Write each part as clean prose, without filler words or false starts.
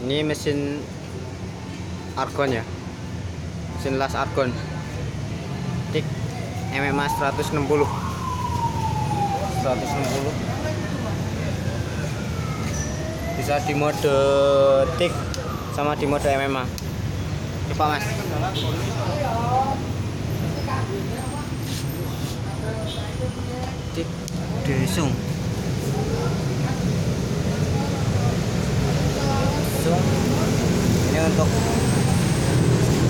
Ini mesin argon ya, mesin las argon tik MMA 160 bisa di mode tik sama di mode MMA. Coba mas. Tik desung ini untuk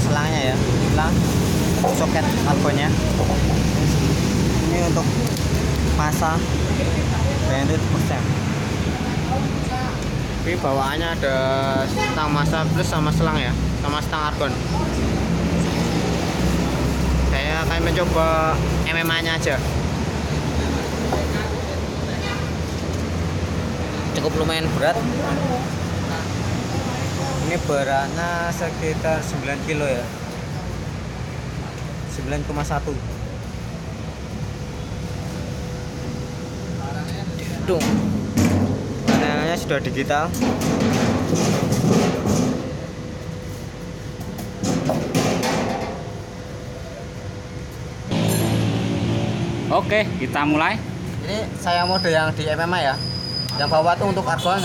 selangnya ya, selang soket argonnya. Ini untuk masa bandit persen. Tapi bawaannya ada stang masa plus sama selang ya, sama stang argon. Saya akan mencoba MMA nya aja. Cukup lumayan berat. Ini beratnya sekitar 9 kilo ya, 9,1. Panelnya sudah digital. Oke, kita mulai. Ini saya mode yang di MMA ya. Yang bawah tuh untuk argon,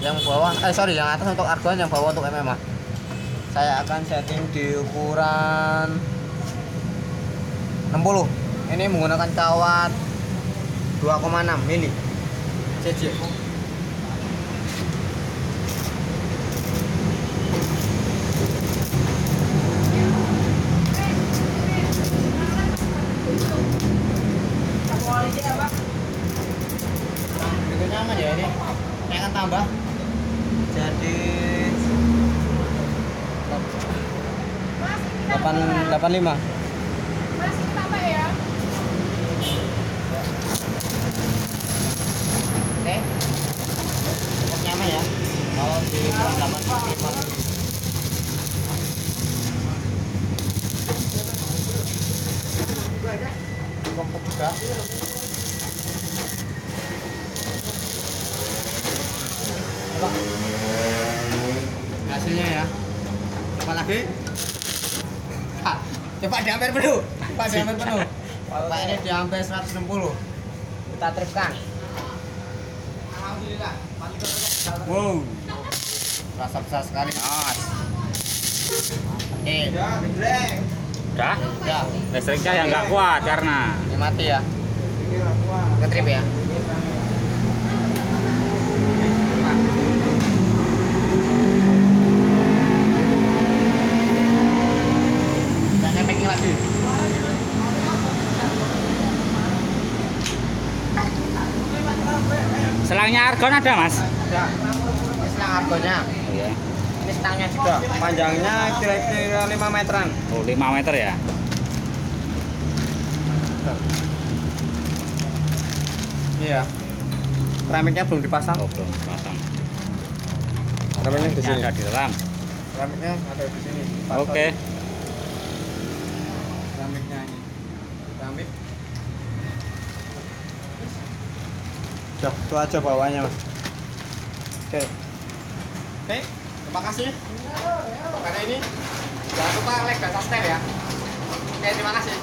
yang bawah yang atas untuk argon, yang bawah untuk MMA. Saya akan setting di ukuran 60. Ini menggunakan kawat 2,6 mili cc. Itu nyaman ya ini. Saya akan tambah jadi 85. Masih tambah ya? Oke. Cukup nyaman ya. Kalau di 85. Kompok juga. Coba. Hasilnya ya. Coba lagi. Pak, coba di ampere penuh. Pak, di ampere penuh. Pak, ini di ampere 160. Kita tripkan. Alhamdulillah. Wow, Rasa besar sekali. nice. Udah. Udah, Ya. listriknya yang nggak kuat karena Ini mati ya. Ketrip ya. Saya packing lagi. selangnya argon ada mas. Udah. Ini selang argonnya. Iya. Ini stangnya juga. Panjangnya kira-kira 5 meteran. Oh, 5 meter ya. Iya. Keramiknya belum dipasang. Oh, belum pasang. Keramiknya di sini. Ada di dalam. Keramiknya ada di sini. Oke. Keramiknya ini. Keramik. Udah, itu aja bawahnya, Mas. Oke. Oke, terima kasih. Karena ini jangan lupa like dan subscribe ya. Oke, terima kasih.